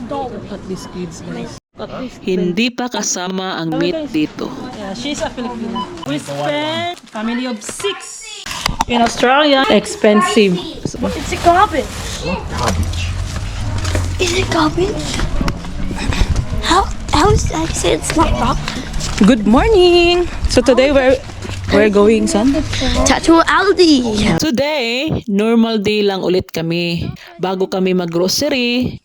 At these kids, guys. Hindi pa kasama ang meat dito. Yeah, she's a Filipino. We spent family of 6 in Australia. Expensive. It's a garbage. Is it garbage? How is that? Say it's not garbage. Good morning. So today we're going son? Tattoo Aldi. Today, normal day lang ulit kami. Bago kami mag-grocery,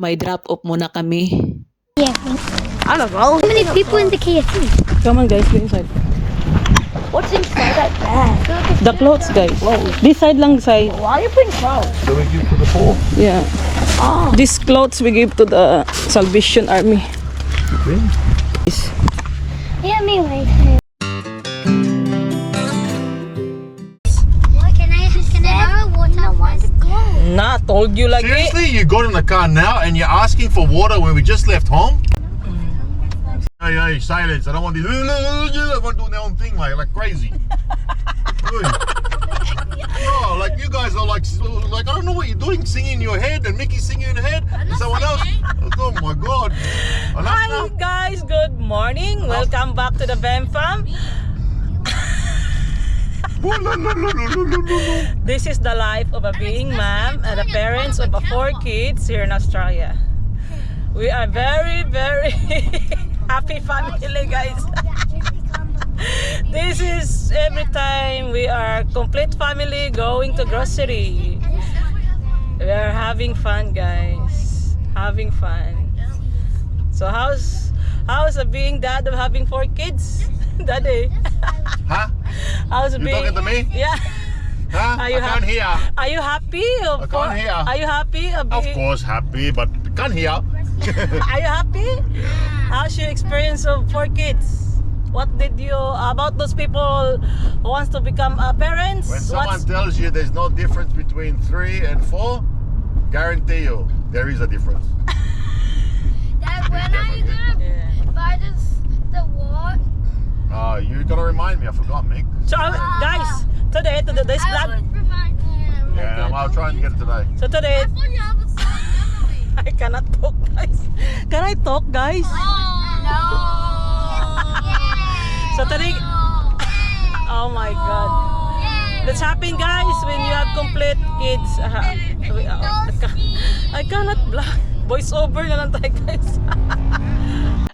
may drop off muna kami. Yeah. I don't know. How many people in the KFC? Come on guys, go inside. What's inside that bag? The clothes guys. This side lang side. Why are you putting clothes? So we give to the poor. Yeah. Oh. These clothes we give to the Salvation Army. Yeah, me wait. Can I borrow water? Nah, told you lagi. Seriously, you got in the car now and you're asking for water when we just left home? Hey, silence. I don't want these. Everyone doing their own thing like crazy. Oi. No, like you guys are like I don't know what you're doing, singing in your head and Mickey's singing in her head and someone else. Oh my God. Hi guys, good morning. Welcome back to the BemFam. This is the life of a being mom and the parents of 4 kids here in Australia. We are very, very happy family, guys. This is every time we are complete family going to grocery. We are having fun, guys. Having fun. So how's a being dad of having 4 kids? Daddy. Huh? How's You being? talking to me? Yeah. Huh? Are you I can't hear. Are you happy? I can't hear. Are you happy? Of course happy, but can't hear. Are you happy? How's your experience of 4 kids? What did you about those people who wants to become parents? When someone tells you there's no difference between 3 and 4, guarantee you there is a difference. Dad, when are you gonna buy the what? You're gonna remind me. I forgot, Mick. So guys, today's vlog. Remind him. Yeah, I'll try and get it today. So today I cannot talk, guys. Can I talk, guys? No. So today, oh my God, that's happening, guys, when you have complete kids. I cannot voice over na lang tayo, guys.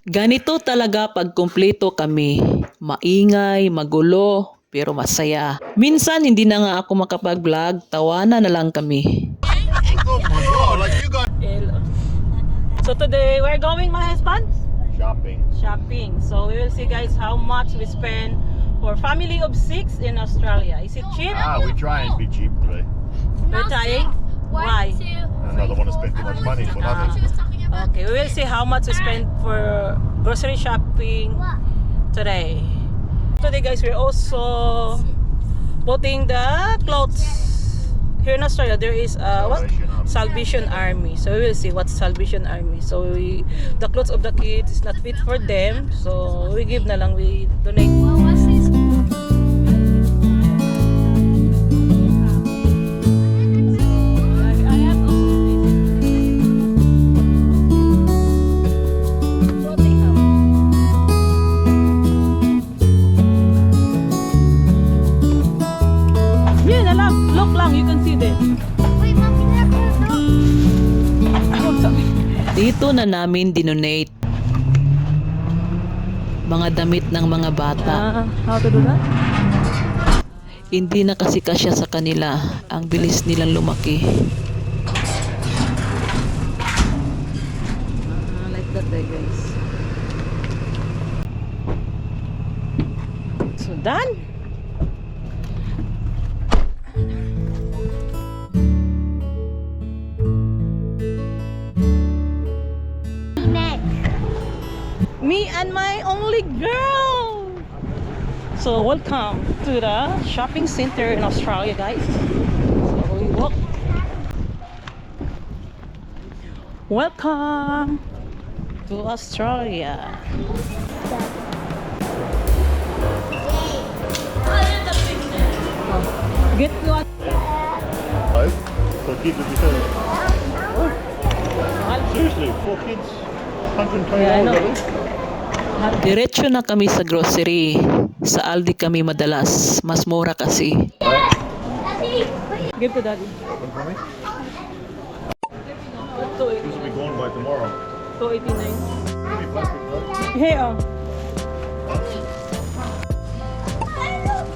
Ganito talaga pag kumpleto kami. Maingay, magulo, pero masaya. Minsan hindi na nga ako makapag-vlog, tawanan na lang kami. Oh my God, like you guys. So today, we're going, my husband? Shopping. So we will see, guys, how much we spend for family of 6 in Australia. Is it cheap? We try and be cheap today. We're trying. Why? I don't want to spend too much money for nothing. Okay, we will see how much we spend for grocery shopping today. Today, guys, we're also putting the clothes. Here in Australia, there is Salvation Army. So we will see what's Salvation Army. So the clothes of the kids is not fit for them. So we give na lang, we donate. Look lang, you can see this. Dito na namin dinonate mga damit ng mga bata. How to do that? Hindi na kasi kasya sa kanila. Ang bilis nilang lumaki. Like that, guys. So done. Me and my only girl. So welcome to the shopping center in Australia, guys. So we walk. Welcome to Australia. Get to So keep it because Seriously, 4 kids, $120 Yeah, I know. Diretso na kami sa grocery. Sa Aldi kami madalas. Mas mura kasi. Give to daddy. One for me? Two This will be gone by tomorrow. 289. Give me plastic, right? Hey, oh.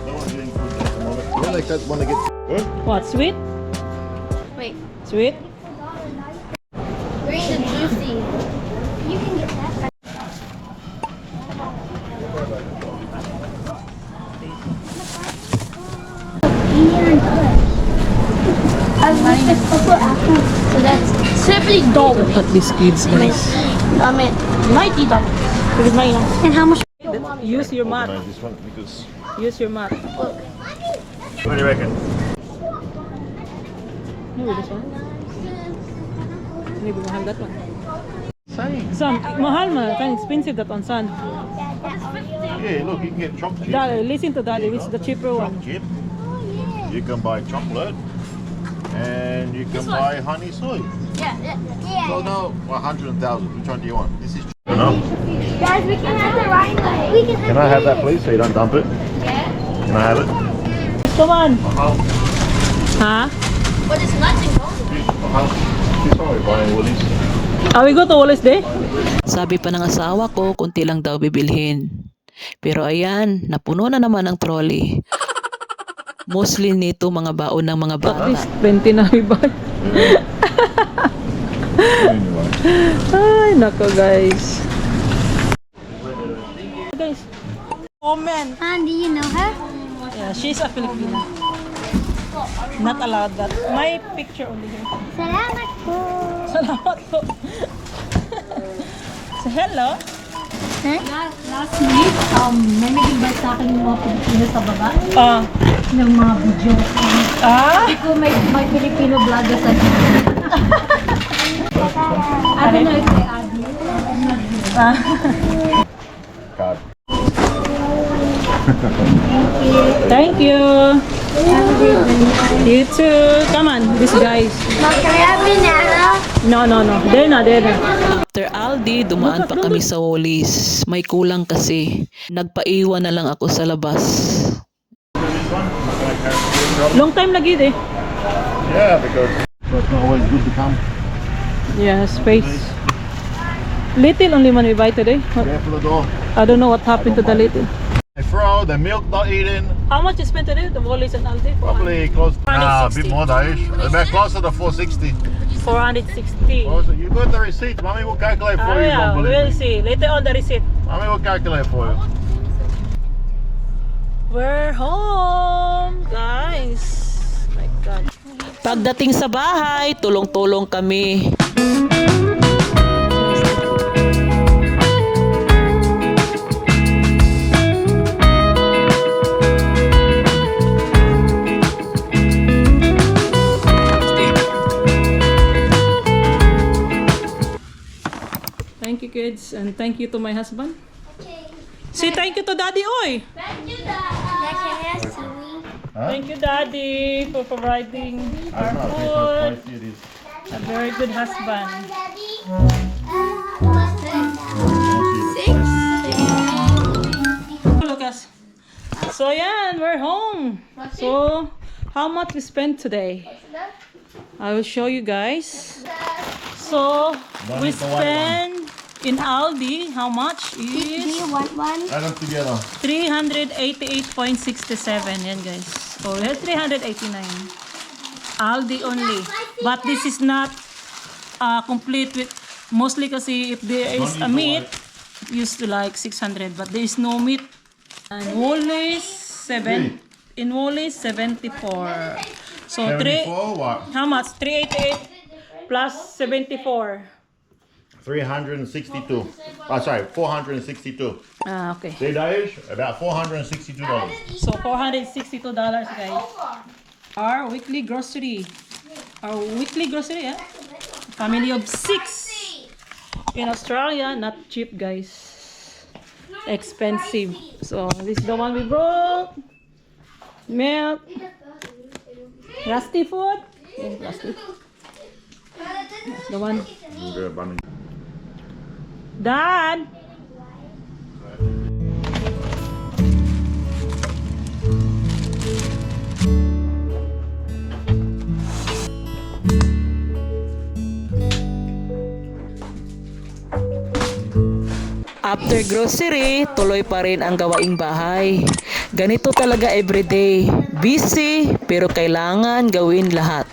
No one's getting food at the moment. Yeah, like that want to get. What? What, sweet? Wait, Sweet? green and juicy. You can get that. So that's $70. At these kids, guys. I mean, $90. And how much? Use your mat. Organize this one because. Use your mat. What do you reckon? Maybe this one. Maybe mahal that one. Same. Son, mahal man. Kind expensive that one, son. Yeah, look, you can get chocolate chip. Daddy, listen to daddy. Which is the cheaper one? Chocolate chip. You can buy chocolate, and you can buy honey soy. Yeah. So now, 100,000. Which one do you want? This is. No. Guys, we can have the right way. We Can I have that, please, so you don't dump it? Can I have it? Come on. Mahal. Huh? But it's nothing wrong. Mahal. This one we're buying Woolies. We go to Wallace Day? Sabi pa ng asawa ko, kunti lang daw bibilhin. Pero ayan, napuno na naman ang trolley. Mostly nito mga baon ng mga At bata. least 20 na may bag. Anyway. Ay, nako guys. Guys. Woman. Do you know her? Yeah, she's a Filipino. Not allowed that. My picture only here. Salamat po. Salamat po. So, hello. Last week, may nag-invite sa akin yung mga Pilipino sa baba ng mga video. Sabi ko may Filipino vlogger sa I don't know if they add you. Card. Thank you. You too. Come on, these guys. Can I have banana? No. They're not. After Aldi, dumaan pa kami sa Woolies. May kulang kasi. Nagpaiwan na lang ako sa labas. Long time lagi eh. Yeah, because it's not always good to come. Yeah, space. Little only man we buy today. Careful the door. I don't know what happened to the little. They throw the milk not eaten. How much you spent today? The Woolies and Aldi? Probably close. Nah, a bit 460. more, Daish. About closer to 460. 460. Oh, so you got the receipt. Mommy will calculate for you. Yeah, Don't we'll believe me. see. Later on the receipt. Mommy will calculate for you. We're home, guys. My God. Pagdating sa bahay, tulong-tulong kami. Thank you, kids, and thank you to my husband. Say thank you to Daddy, oy. Thank you, Dad. Thank you, Daddy, for providing I our don't know. food. How spicy it is. A very good husband. Lucas. So yeah, we're home. So how much we spent today? I will show you guys. So we spent in Aldi, how much Do you is want one? Add them together. 388.67. Yan guys. So we have 389. Aldi only. But this is not complete with mostly kasi if there is a meat, it used to like 600, but there is no meat. And Woolies 74. So 74 what? how much? 388 plus 74. 362. Oh, sorry, 462. Okay. See, Daish? About $462. So $462 guys. Our weekly grocery. Yeah. Family of 6. In Australia, not cheap guys. Expensive. So this is the one we brought. Milk. Rusty food. Rusty. The one. Yeah, bunny. Dad! After grocery, tuloy pa rin ang gawaing bahay. Ganito talaga everyday. Busy, pero kailangan gawin lahat.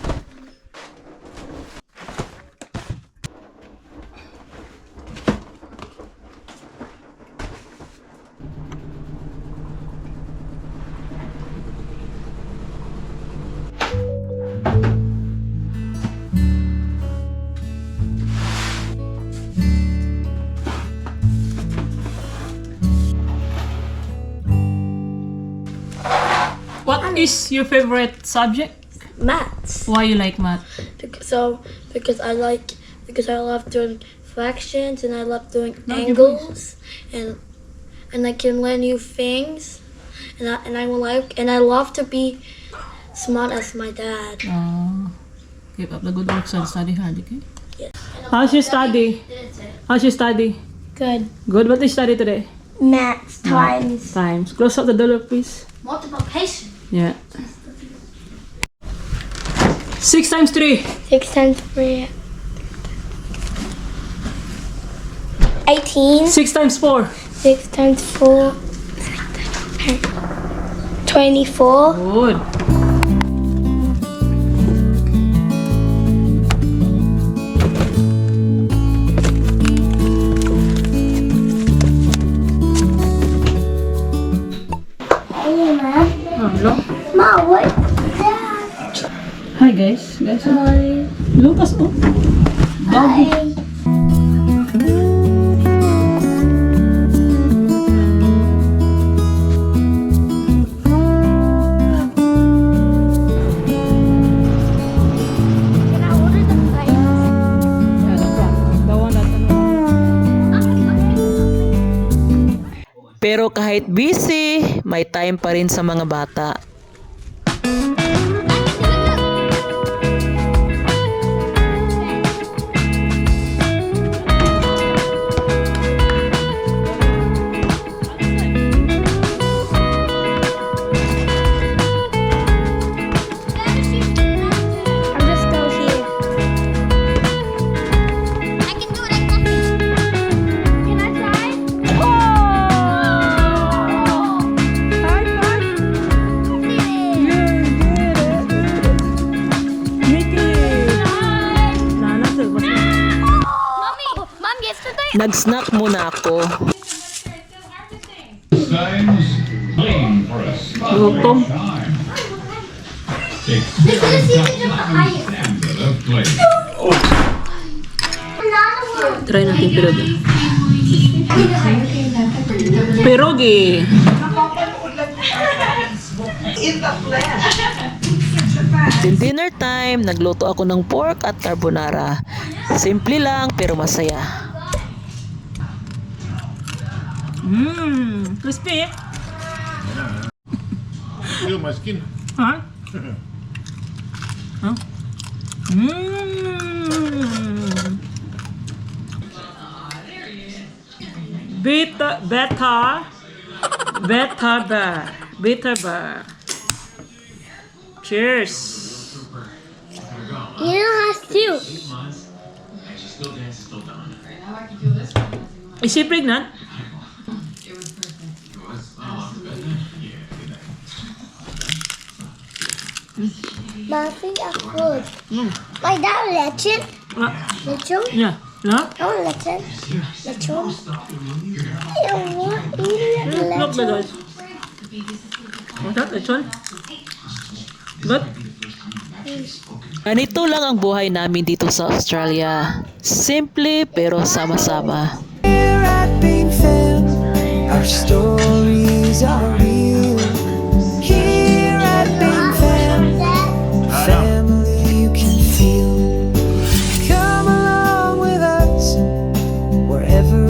What is your favorite subject? Maths. Why you like math? Because I love doing fractions and I love doing angles and I can learn new things and I love to be smart as my dad. Keep up the good work and study hard, okay? Yes. How's your study? How's your study? Good. Good. What did you study today? Maths times Times. Close up the door, please. multiplication. Yeah. 6 times 3. 6 times 3. 18. 6 times 4. 6 times 4. 24. Good. Hey, Mom. Hello. Mom, what? Hi guys. Hi. Lucas, oh. Hi. Can I order the plates? The one that Pero kahit busy, may time pa rin sa mga bata. I'm just go here. I can do it like nothing. Can I try? Oh! High five. Mickey. Nana, Mommy! Mom, yesterday Nag-snack muna ako. Times clean for a Gutom. time. this is even just the highest. Standard of play. Try natin pirogi. Pirogi. Till dinner time, nagluto ako ng pork at carbonara. Simple lang pero masaya. Crispy. Feel my skin. Huh? Huh? Beta bar. Cheers. You know us too. Is she pregnant? But I think I could. Like that lechon? Lechon? Yeah. No? I want lechon. Lechon? I don't want eating Look, lechon. guys. What's that? Lechon? Good? Ganito lang ang buhay namin dito sa Australia. Simple pero sama-sama. Here at BemFam, our stories are